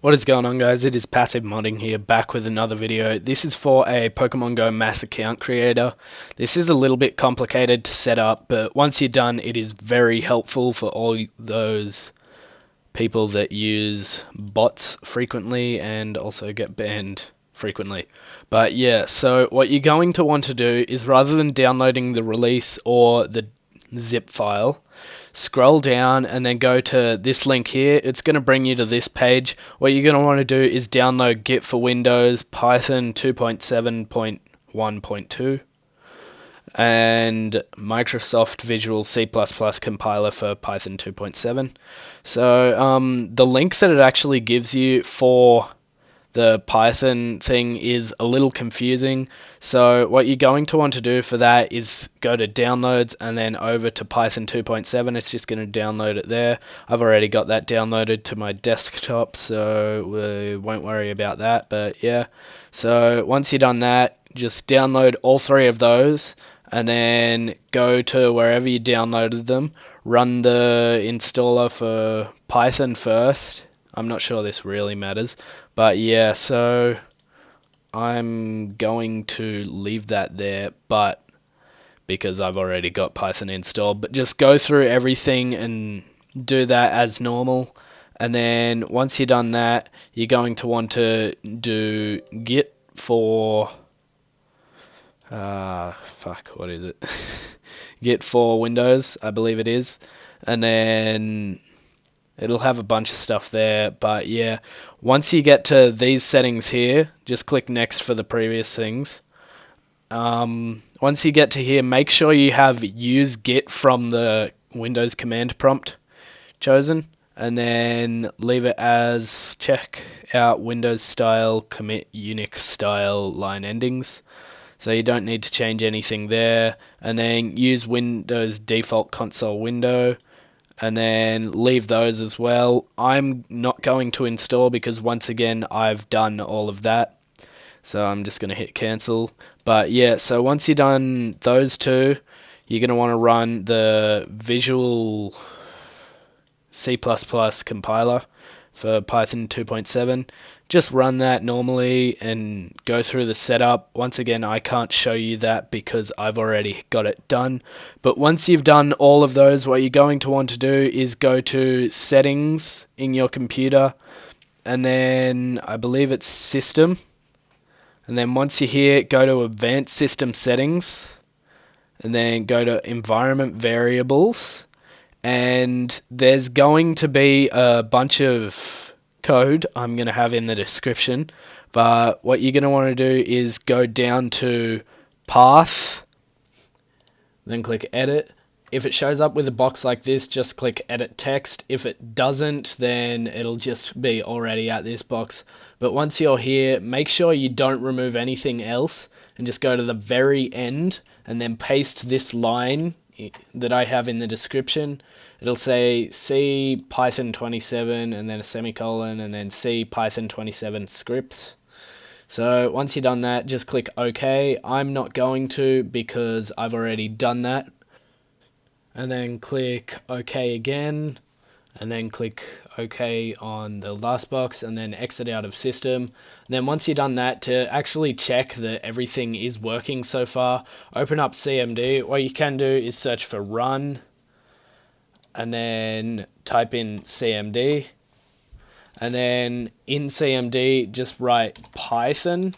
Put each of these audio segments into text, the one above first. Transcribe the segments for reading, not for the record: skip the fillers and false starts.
What is going on, guys? It is PassiveModding here, back with another video. This is for a Pokemon Go mass account creator. This is a little bit complicated to set up, but once you're done, it is very helpful for all those people that use bots frequently and also get banned frequently. But yeah, so what you're going to want to do is, rather than downloading the release or the zip file, scroll down and then go to this link here. It's going to bring you to this page. What you're going to want to do is download Git for Windows, Python 2.7.1.2, and Microsoft Visual C++ compiler for Python 2.7. So the link that it actually gives you for the Python thing is a little confusing. So what you're going to want to do for that is go to downloads and then over to Python 2.7. It's just going to download it there. I've already got that downloaded to my desktop, so we won't worry about that. But yeah, so once you've done that, just download all three of those and then go to wherever you downloaded them. Run the installer for Python first. I'm not sure this really matters, but yeah, so I'm going to leave that there, but because I've already got Python installed. But just go through everything and do that as normal, and then once you've done that, you're going to want to do git for what is it? Git for Windows, I believe it is, and then it'll have a bunch of stuff there. But yeah, once you get to these settings here, just click next for the previous things. Once you get to here, make sure you have use git from the Windows command prompt chosen, and then leave it as check out Windows style commit Unix style line endings. So you don't need to change anything there, and then use Windows default console window, and then leave those as well. I'm not going to install because, once again, I've done all of that. So I'm just going to hit cancel. But yeah, so once you've done those two, you're going to want to run the Visual C++ compiler for Python 2.7. Just run that normally and go through the setup. Once again, I can't show you that because I've already got it done. But once you've done all of those, what you're going to want to do is go to settings in your computer, and then I believe it's system. And then once you're here, go to advanced system settings, and then go to environment variables. And there's going to be a bunch of code I'm going to have in the description, but what you're going to want to do is go down to path, then click edit. If it shows up with a box like this, just click edit text. If it doesn't, then it'll just be already at this box. But once you're here, make sure you don't remove anything else and just go to the very end and then paste this line that I have in the description. It'll say C Python 27 and then a semicolon and then C Python 27 scripts. So once you've done that, just click OK. I'm not going to because I've already done that. And then click OK again, and then click OK on the last box, and then exit out of system. And then once you've done that, to actually check that everything is working so far, open up CMD. What you can do is search for run, and then type in CMD, and then in CMD just write Python,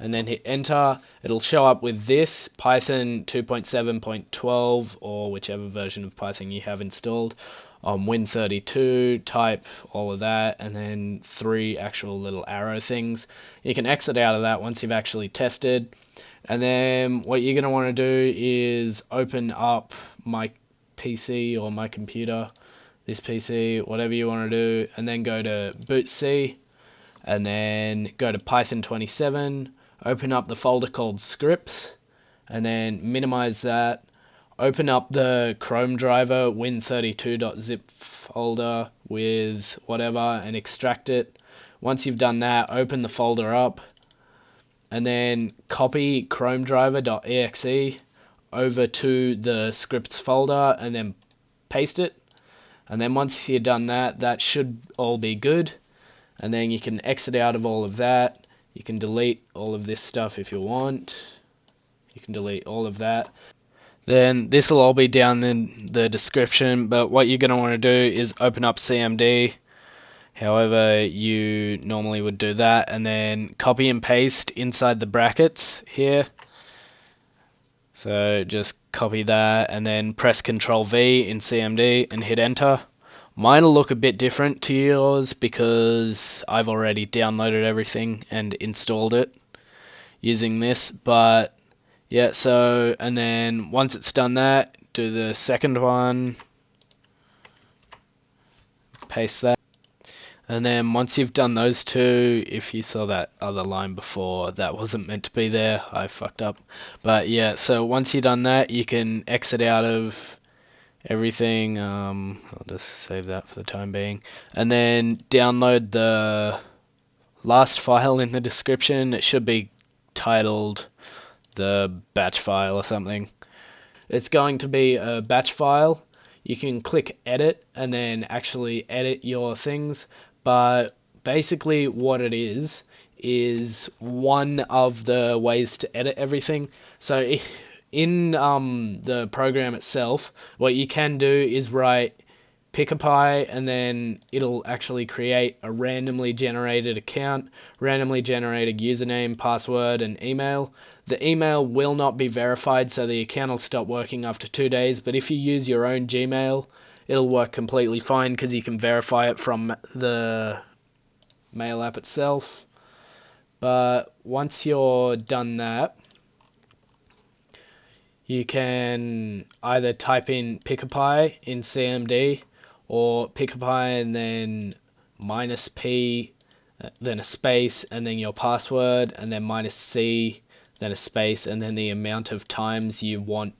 and then hit enter. It'll show up with this Python 2.7.12 or whichever version of Python you have installed on Win32, type all of that, and then 3 actual little arrow things. You can exit out of that once you've actually tested. And then what you're going to want to do is open up my PC or my computer, this PC, whatever you want to do, and then go to boot C, and then go to Python 27, open up the folder called scripts, and then minimize that. Open up the Chrome driver win32.zip folder with whatever and extract it. Once you've done that, open the folder up, and then copy Chrome driver.exe over to the scripts folder and then paste it. And then once you've done that, that should all be good. and then you can exit out of all of that. You can delete all of this stuff if you want. You can delete all of that. Then this will all be down in the description, but what you're going to want to do is open up CMD however you normally would do that, and then copy and paste inside the brackets here. So just copy that and then press Ctrl V in CMD and hit enter. Mine will look a bit different to yours because I've already downloaded everything and installed it using this, but yeah, so, and then once it's done that, do the second one, paste that. And then once you've done those two, if you saw that other line before, that wasn't meant to be there, I fucked up. But yeah, so once you've done that, you can exit out of everything. I'll just save that for the time being. And then download the last file in the description. It should be titled the batch file or something. It's going to be a batch file. You can click edit and then actually edit your things. But basically what it is one of the ways to edit everything. So in the program itself, what you can do is write Pikapy, and then it'll actually create a randomly generated account, randomly generated username, password, and email. The email will not be verified, so the account will stop working after 2 days, but if you use your own Gmail, it'll work completely fine because you can verify it from the mail app itself. But once you're done that, you can either type in Pikapy in CMD, or Pikapy and then -p, then a space, and then your password, and then -c, then a space, and then the amount of times you want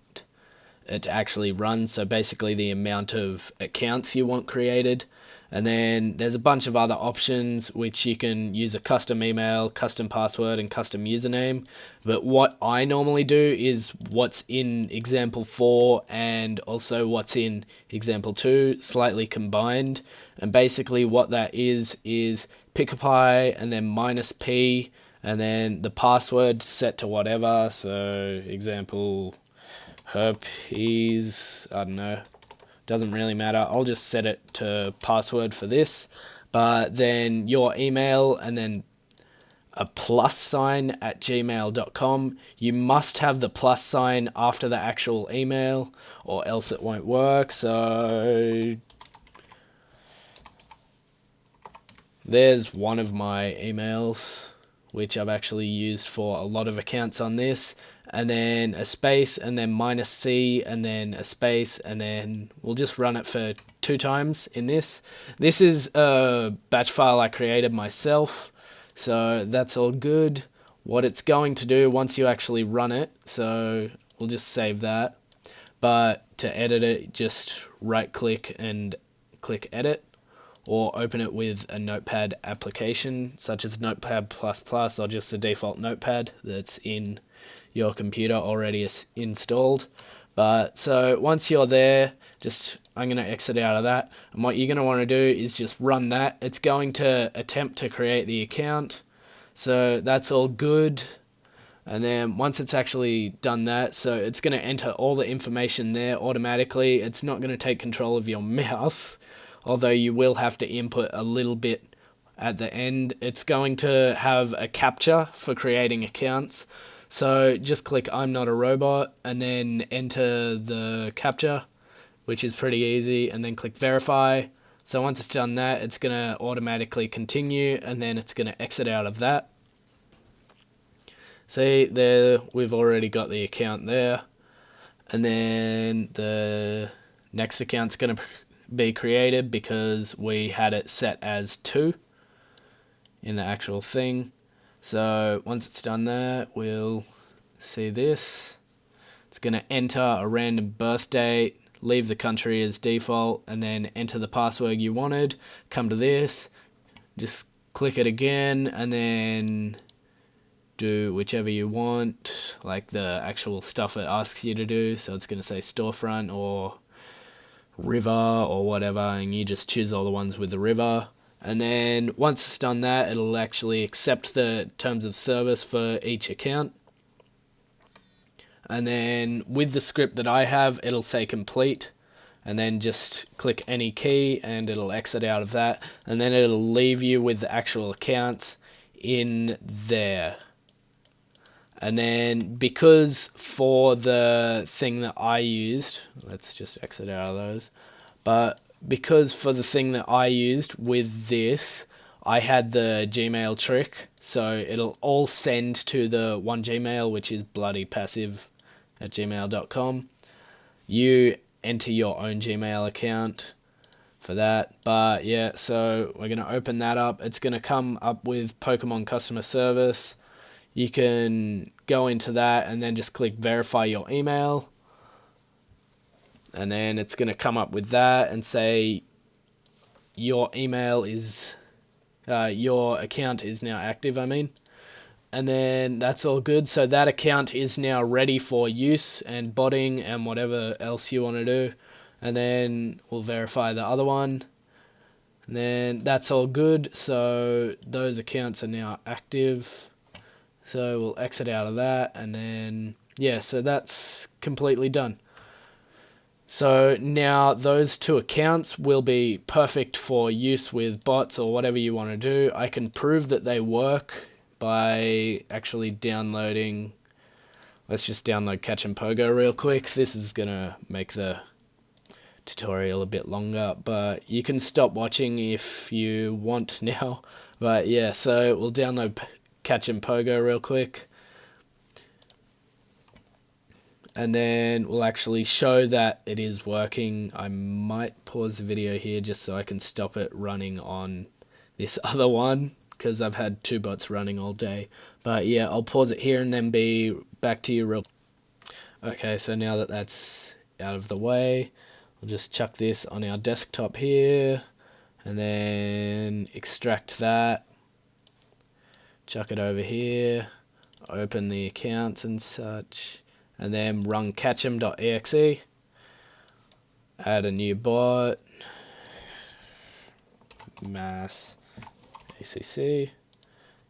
it to actually run. So basically the amount of accounts you want created. And then there's a bunch of other options which you can use a custom email, custom password, and custom username. But what I normally do is what's in example 4 and also what's in example 2 slightly combined. And basically what that is Pikapy and then -p and then the password set to whatever. So example herpes, I don't know, doesn't really matter. I'll just set it to password for this. But then your email and then a +sign at gmail.com. You must have the +sign after the actual email or else it won't work. So there's one of my emails which I've actually used for a lot of accounts on this, and then a space, and then -c, and then a space, and then we'll just run it for 2 times in this. This is a batch file I created myself, so that's all good. What it's going to do once you actually run it, so we'll just save that, but to edit it, just right click and click edit, or open it with a Notepad application such as Notepad++ or just the default Notepad that's in your computer already installed. But so once you're there, I'm going to exit out of that, and what you're going to want to do is just run that. It's going to attempt to create the account, so that's all good. And then once it's actually done that, so it's going to enter all the information there automatically. It's not going to take control of your mouse, although you will have to input a little bit at the end. It's going to have a captcha for creating accounts. So just click I'm not a robot and then enter the captcha, which is pretty easy, and then click verify. So once it's done that, it's going to automatically continue, and then it's going to exit out of that. See, there we've already got the account there. And then the next account's going to be created because we had it set as 2 in the actual thing. So once it's done that, we'll see this. It's going to enter a random birth date, leave the country as default, and then enter the password you wanted. Come to this, just click it again, and then do whichever you want, like the actual stuff it asks you to do. So it's going to say storefront or river or whatever, and you just choose all the ones with the river. And then once it's done that, it'll actually accept the terms of service for each account. And then with the script that I have, it'll say complete, and then just click any key and it'll exit out of that, and then it'll leave you with the actual accounts in there. And then because for the thing that I used, let's just exit out of those, but because for the thing that I used with this, I had the Gmail trick, so it'll all send to the one Gmail, which is bloodypassive@gmail.com. You enter your own Gmail account for that. But yeah, so we're going to open that up. It's going to come up with Pokemon customer service. You can go into that and then just click verify your email. And then it's going to come up with that and say your email is, your account is now active, And then that's all good. So that account is now ready for use and botting and whatever else you want to do. And then we'll verify the other one. And then that's all good. So those accounts are now active. So we'll exit out of that. And then, yeah, so that's completely done. So now those two accounts will be perfect for use with bots or whatever you want to do. I can prove that they work by actually downloading. Let's just download Catch and Pogo real quick. This is going to make the tutorial a bit longer, but you can stop watching if you want now. But yeah, so we'll download Catch and Pogo real quick. And then we'll actually show that it is working. I might pause the video here just so I can stop it running on this other one, because I've had two bots running all day. But yeah, I'll pause it here and then be back to you real. Okay, so now that that's out of the way, we'll just chuck this on our desktop here, and then extract that, chuck it over here, open the accounts and such, and then run catchem.exe, add a new bot, mass ACC.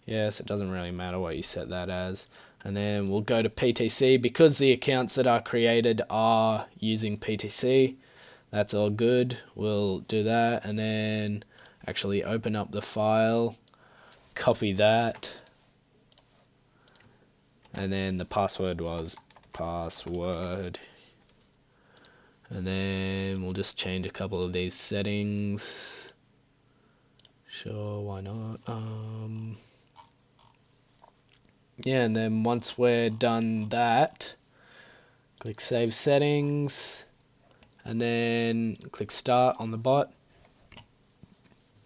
Yes, it doesn't really matter what you set that as. And then we'll go to PTC because the accounts that are created are using PTC. That's all good. We'll do that and then actually open up the file, copy that, and then the password was password. And then we'll just change a couple of these settings. Sure, why not? Yeah, and then once we're done that, click Save Settings, and then click Start on the bot.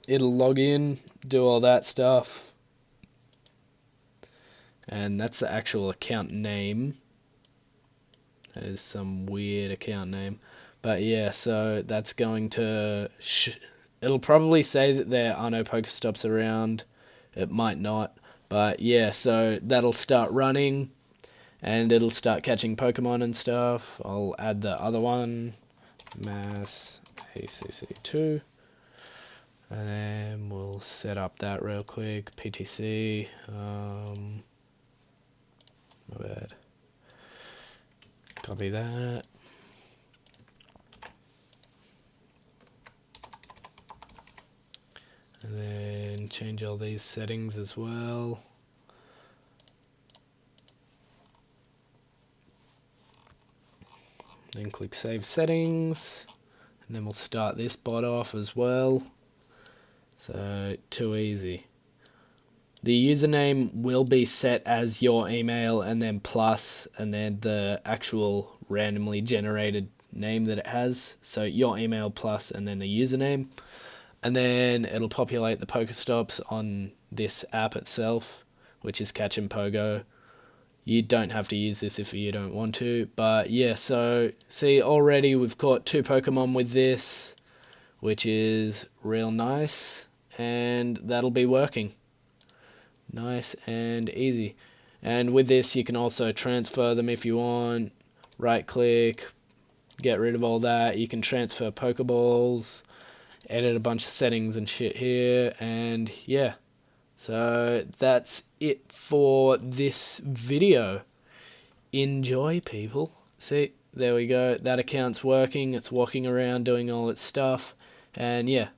It'll log in, do all that stuff, and that's the actual account name. That is some weird account name, but yeah, so that's going to it'll probably say that there are no Pokestops around. It might not, but yeah, so that'll start running and it'll start catching Pokemon and stuff. I'll add the other one, mass ACC2, and then we'll set up that real quick. PTC, my bad. Copy that. And then change all these settings as well. Then click Save Settings. And then we'll start this bot off as well. So, too easy. The username will be set as your email and then plus and then the actual randomly generated name that it has. So your email plus and then the username. And then it'll populate the Pokestops on this app itself, which is Catch and Pogo. You don't have to use this if you don't want to. But yeah, so see already we've caught 2 Pokemon with this, which is real nice. And that'll be working. Nice and easy. And with this you can also transfer them if you want. Right click, get rid of all that. You can transfer Pokeballs, edit a bunch of settings and shit here, and yeah. So that's it for this video. Enjoy, people. See, there we go. That account's working. It's walking around doing all its stuff. And yeah,